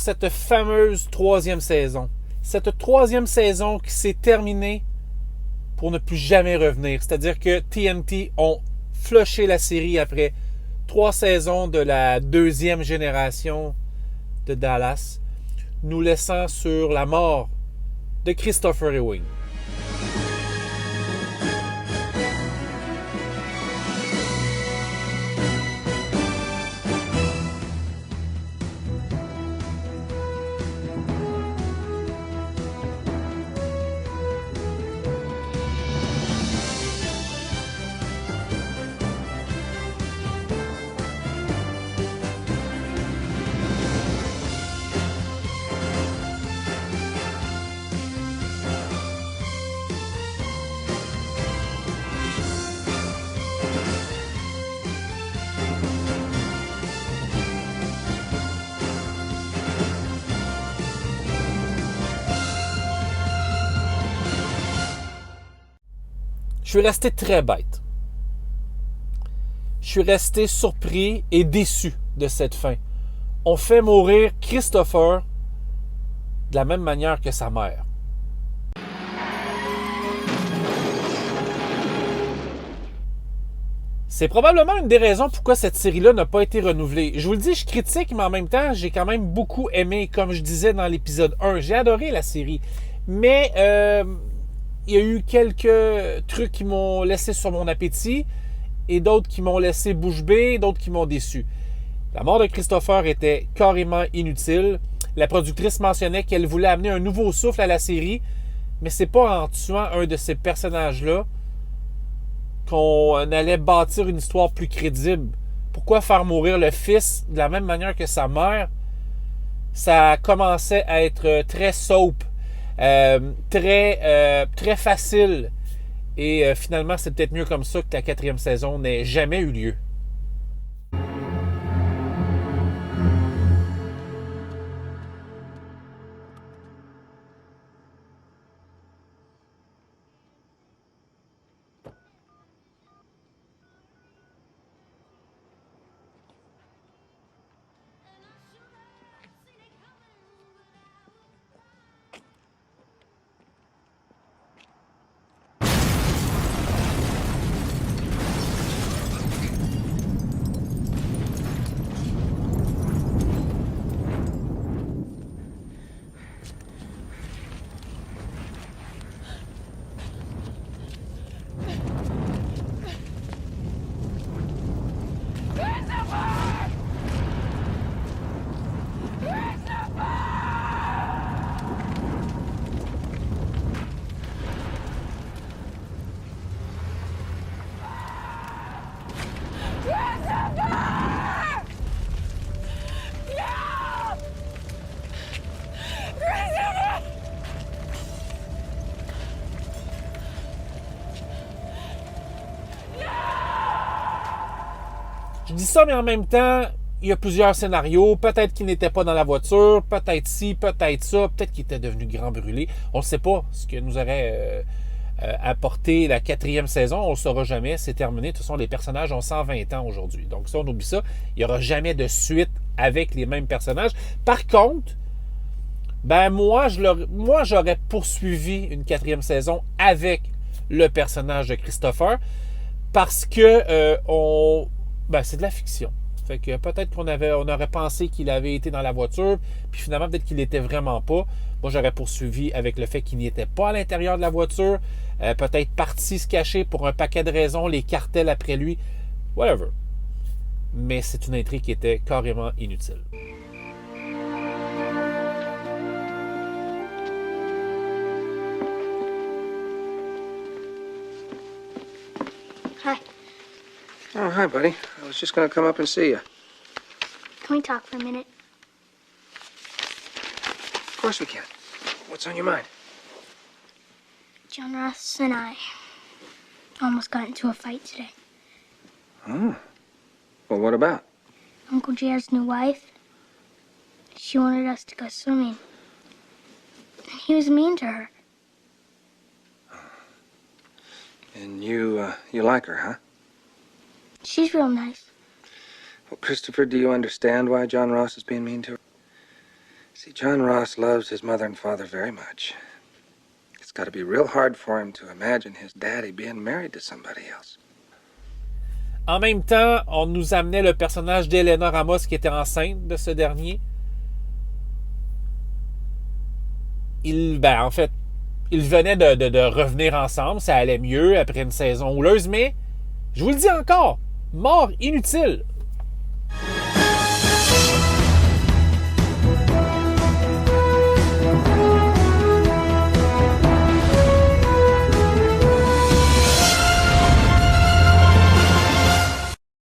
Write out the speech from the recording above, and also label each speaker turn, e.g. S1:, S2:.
S1: cette fameuse troisième saison. Cette troisième saison qui s'est terminée pour ne plus jamais revenir. C'est-à-dire que TNT ont flushé la série après 3 saisons de la deuxième génération de Dallas, nous laissant sur la mort de Christopher Ewing. Je suis resté très bête. Je suis resté surpris et déçu de cette fin. On fait mourir Christopher de la même manière que sa mère. C'est probablement une des raisons pourquoi cette série-là n'a pas été renouvelée. Je vous le dis, je critique, mais en même temps, j'ai quand même beaucoup aimé, comme je disais dans l'épisode 1. J'ai adoré la série. Mais il y a eu quelques trucs qui m'ont laissé sur mon appétit et d'autres qui m'ont laissé bouche bée, d'autres qui m'ont déçu. La mort de Christopher était carrément inutile. La productrice mentionnait qu'elle voulait amener un nouveau souffle à la série, mais c'est pas en tuant un de ces personnages-là qu'on allait bâtir une histoire plus crédible. Pourquoi faire mourir le fils de la même manière que sa mère? Ça commençait à être très soap. Très facile. Et finalement, c'est peut-être mieux comme ça que la 4e saison n'ait jamais eu lieu. Je dis ça, mais en même temps, il y a plusieurs scénarios. Peut-être qu'il n'était pas dans la voiture, peut-être ci, peut-être ça, peut-être qu'il était devenu grand brûlé. On ne sait pas ce que nous aurait apporté la 4e saison. On ne le saura jamais. C'est terminé. De toute façon, les personnages ont 120 ans aujourd'hui. Donc ça, on oublie ça. Il n'y aura jamais de suite avec les mêmes personnages. Par contre, moi, j'aurais poursuivi une 4e saison avec le personnage de Christopher parce que c'est de la fiction. Fait que peut-être on aurait pensé qu'il avait été dans la voiture, puis finalement, peut-être qu'il n'était vraiment pas. Moi, j'aurais poursuivi avec le fait qu'il n'y était pas à l'intérieur de la voiture, peut-être parti se cacher pour un paquet de raisons, les cartels après lui, whatever. Mais c'est une intrigue qui était carrément inutile.
S2: Hi.
S3: Oh, hi, buddy. I was just going to come up and see you.
S2: Can we talk for a minute?
S3: Of course we can. What's on your mind?
S2: John Ross and I almost got into a fight today.
S3: Oh. Well, what about?
S2: Uncle Jared's new wife, she wanted us to go swimming. And he was mean to her.
S3: And you like her, huh?
S2: She's real nice.
S3: Well, Christopher, do you understand why John Ross is being mean to her? See, John Ross loves his mother and father very much. It's got to be real hard for him to imagine his daddy being married to somebody else.
S1: En même temps, on nous amenait le personnage d'Helena Ramos qui était enceinte de ce dernier. En fait, ils venaient de revenir ensemble, ça allait mieux après une saison houleuse, mais je vous le dis encore, mort inutile.